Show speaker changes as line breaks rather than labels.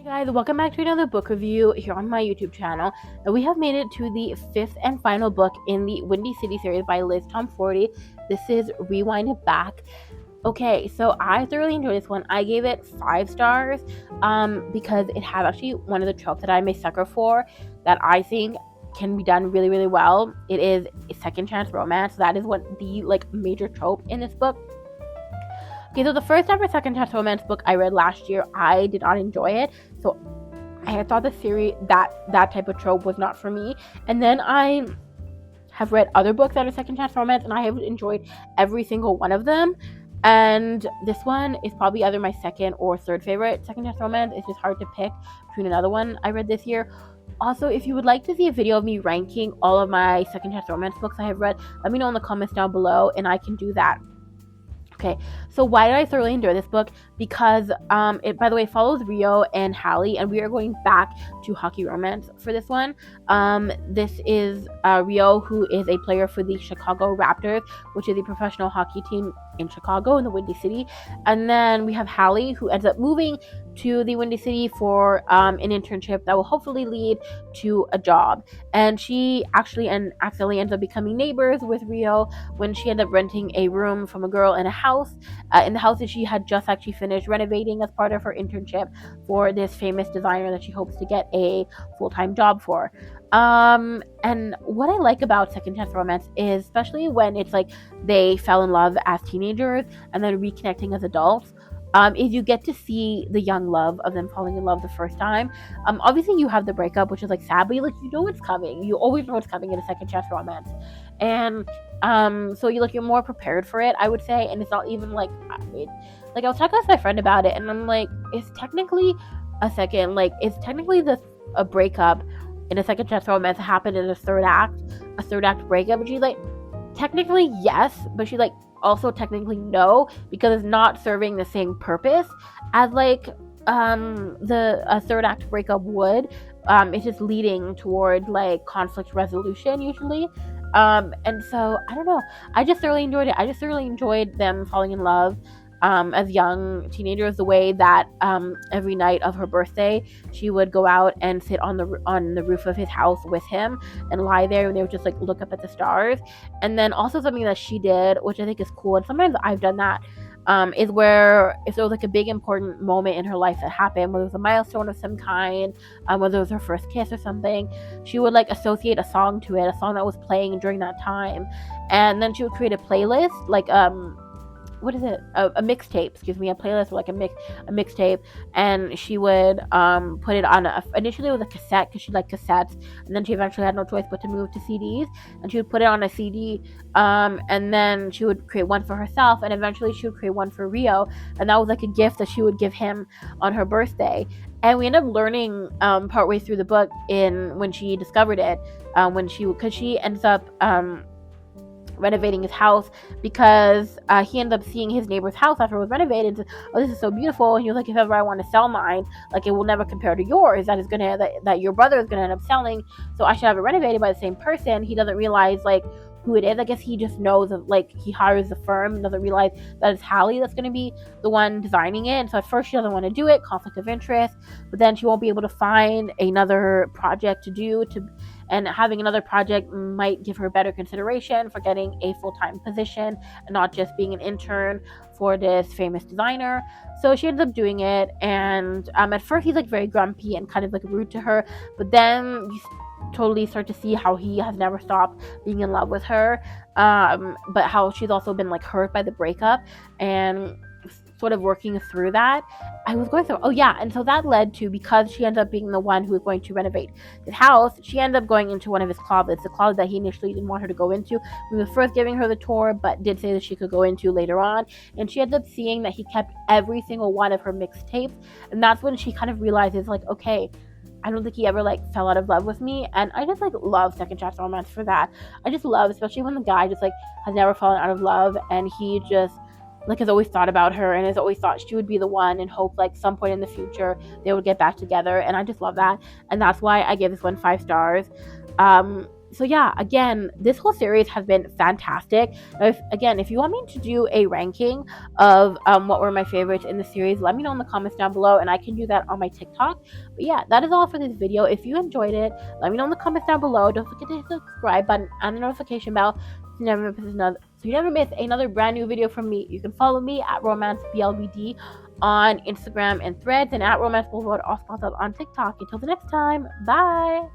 Guys, welcome back to another book review here on my YouTube channel. And we have made it to the fifth and final book in the Windy City series by Liz Tomforde. This is Rewind It Back. Okay, so I thoroughly enjoyed this one. I gave it 5 stars because it has actually one of the tropes that I'm a sucker for that I think can be done really, really well. It is a second chance romance. That is what the major trope in this book. Okay, so the first ever second chance romance book I read last year, I did not enjoy it. So I had thought the series that type of trope was not for me. And then I have read other books that are second chance romance, and I have enjoyed every single one of them. And this one is probably either my second or third favorite second chance romance. It's just hard to pick between another one I read this year. Also, if you would like to see a video of me ranking all of my second chance romance books I have read, let me know in the comments down below, and I can do that. Okay, so why did I thoroughly enjoy this book? Because it, by the way, follows Rio and Hallie, and we are going back to hockey romance for this one. This is Rio, who is a player for the Chicago Raptors, which is a professional hockey team in Chicago in the Windy City. And then we have Hallie, who ends up moving to the Windy City for an internship that will hopefully lead to a job. And she actually accidentally ends up becoming neighbors with Rio when she ended up renting a room from a girl in a house, in the house that she had just actually finished renovating as part of her internship for this famous designer that she hopes to get a full-time job for. And what I like about second chance romance is, especially when it's like they fell in love as teenagers and then reconnecting as adults, is you get to see the young love of them falling in love the first time. Obviously you have the breakup, which is like sad, but you know what's coming. You always know what's coming in a second chance romance. And so you're more prepared for it, I would say. And it's not even I was talking with my friend about it, and I'm like, it's technically a breakup in a second chance romance happened in a third act breakup. And she's like, technically yes, but she's like, also technically no, because it's not serving the same purpose as a third act breakup would. It's just leading toward conflict resolution usually. And so I don't know, I just thoroughly enjoyed it. I just thoroughly enjoyed them falling in love as young teenagers, the way that every night of her birthday she would go out and sit on the roof of his house with him and lie there, and they would just look up at the stars. And then also something that she did, which I think is cool, and sometimes I've done that, is where if there was a big important moment in her life that happened, whether it was a milestone of some kind, whether it was her first kiss or something, she would associate a song to it, a song that was playing during that time, and then she would create a playlist, what is it? A mixtape, excuse me, a playlist, or a mixtape, and she would put it on initially it was a cassette because she liked cassettes, and then she eventually had no choice but to move to CDs, and she would put it on a CD, and then she would create one for herself, and eventually she would create one for Rio, and that was a gift that she would give him on her birthday. And we end up learning partway through the book when she discovered it, because she ends up renovating his house, because he ended up seeing his neighbor's house after it was renovated and said, oh, this is so beautiful, and he was like, if ever I want to sell mine, it will never compare to yours, that your brother is gonna end up selling, so I should have it renovated by the same person. He doesn't realize who it is. I guess he just knows of he hires the firm and doesn't realize that it's Hallie that's going to be the one designing it. And so at first she doesn't want to do it, conflict of interest, but then she won't be able to find another project to do, and having another project might give her better consideration for getting a full-time position and not just being an intern for this famous designer. So she ends up doing it, and at first he's very grumpy and kind of rude to her, but then you totally start to see how he has never stopped being in love with her, but how she's also been hurt by the breakup, and sort of working through that. I was going through, and so that led to, because she ends up being the one who is going to renovate his house, she ended up going into one of his closets, the closet that he initially didn't want her to go into. We were first giving her the tour, but did say that she could go into later on, and she ended up seeing that he kept every single one of her mixtapes, and that's when she kind of realizes, okay, I don't think he ever fell out of love with me. And I just love second chance romance for that. I just love, especially when the guy just has never fallen out of love, and he just has always thought about her and has always thought she would be the one, and hope some point in the future they would get back together. And I just love that, and that's why I give this one 5 stars. So yeah, again, this whole series has been fantastic. If you want me to do a ranking of what were my favorites in the series, let me know in the comments down below, and I can do that on my TikTok. But yeah, that is all for this video. If you enjoyed it, let me know in the comments down below. Don't forget to hit the subscribe button and the notification bell so you never miss another brand new video from me. You can follow me at romanceblbd on Instagram and Threads, and at Romance Boulevard, all spelled out on TikTok. Until the next time, bye.